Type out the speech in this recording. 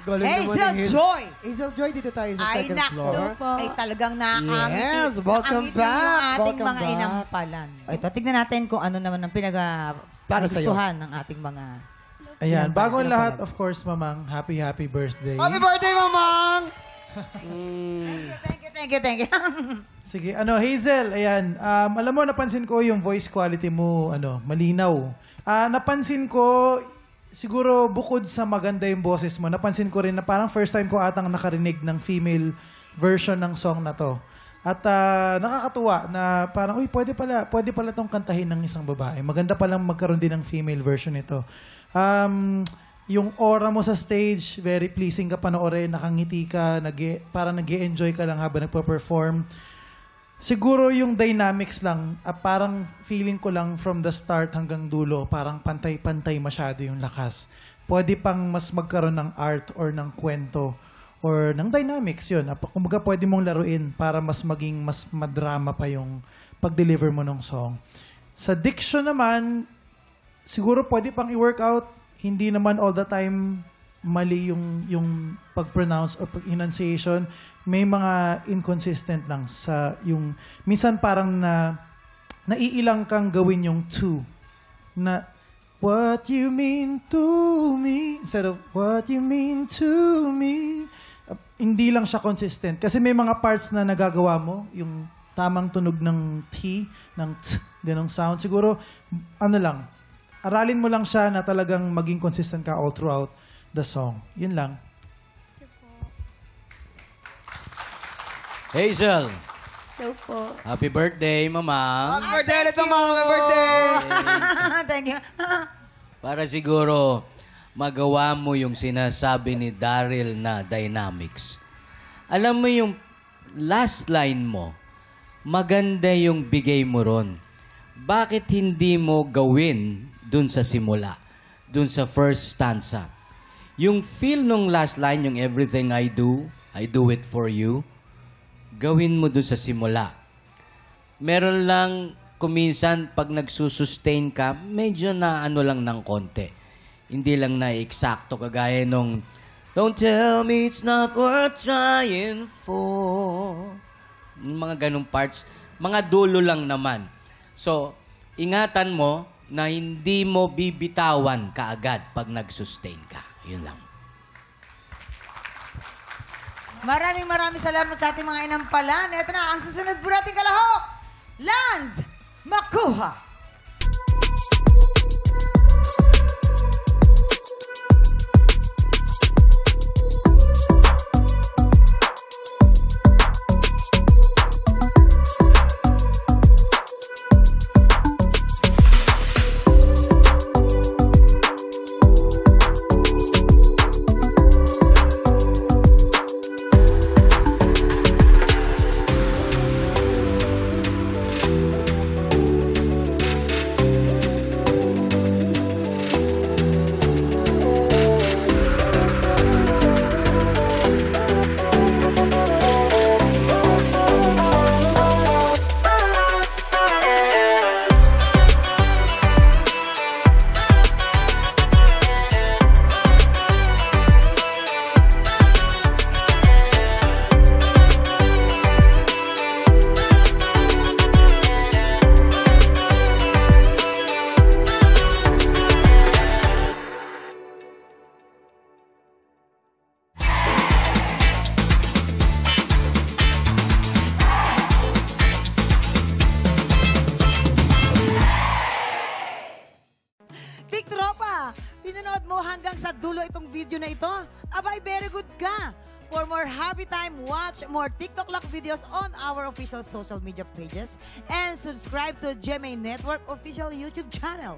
Galing naman Hazel ni Joy! Hazel Joy, dito tayo sa Ay, second nako. floor. Ay, talagang nakangiti. Yes, welcome Nakangiti back. yung ating Welcome mga back. inampalan. Ito, tignan natin kung ano naman ang Para sa'yo. gustuhan ng ating mga... Ayan, bago ang Ilang lahat, pala? of course, Mamang, happy birthday. Happy birthday, Mamang! Thank you. Sige, Hazel, ayan, alam mo, napansin ko yung voice quality mo, malinaw. Napansin ko, siguro bukod sa maganda yung boses mo, napansin ko rin na parang first time ko atang nakarinig ng female version ng song na to. At nakakatuwa na parang, uy, pwede pala tong kantahin ng isang babae. Maganda palang magkaroon din ng female version nito. Yung aura mo sa stage, very pleasing ka panoorin, nakangiti ka, parang nag-e-enjoy ka lang habang nagpa-perform. Siguro yung dynamics lang, parang feeling ko lang from the start hanggang dulo, parang pantay-pantay masyado yung lakas. Pwede pang mas magkaroon ng art or ng kwento or ng dynamics yun. Kumbaga pwede mong laruin para mas maging mas madrama pa yung pag-deliver mo ng song. Sa diction naman, siguro pwede pang i-workout. Hindi naman all the time mali yung pag-pronounce or pag-enunciation. May mga inconsistent lang sa yung... Minsan parang naiilang kang gawin yung to. Na, what you mean to me instead of what you mean to me. Hindi lang siya consistent. Kasi may mga parts na nagagawa mo, yung tamang tunog ng T, ng T, ganong sound. Siguro, aralin mo lang siya na talagang maging consistent ka all throughout the song. Yun lang. Hazel, Hello po. happy birthday, Mama. Happy birthday ulit, Mamang! Happy birthday! Thank you. Para siguro magawa mo yung sinasabi ni Daryl na dynamics. Alam mo yung last line mo, maganda yung bigay mo ron. Bakit hindi mo gawin dun sa simula, dun sa first stanza? Yung feel nung last line, yung everything I do it for you, gawin mo dun sa simula. Meron lang, kuminsan, pag nagsusustain ka, medyo na lang ng konti. Hindi lang na eksakto, kagaya nung, don't tell me it's not worth trying for. Yung mga ganong parts, mga dulo lang naman. So, ingatan mo na hindi mo bibitawan kaagad pag nag-sustain ka. Yun lang. Maraming salamat sa ating mga inampalan. Ito na, ang susunod po nating kalahok, Lance Makuha. Click Tropa! Pinanood mo hanggang sa dulo itong video na ito? Abay, very good ka! For more happy time, watch more TikTok Lock videos on our official social media pages and subscribe to GMA Network official YouTube channel.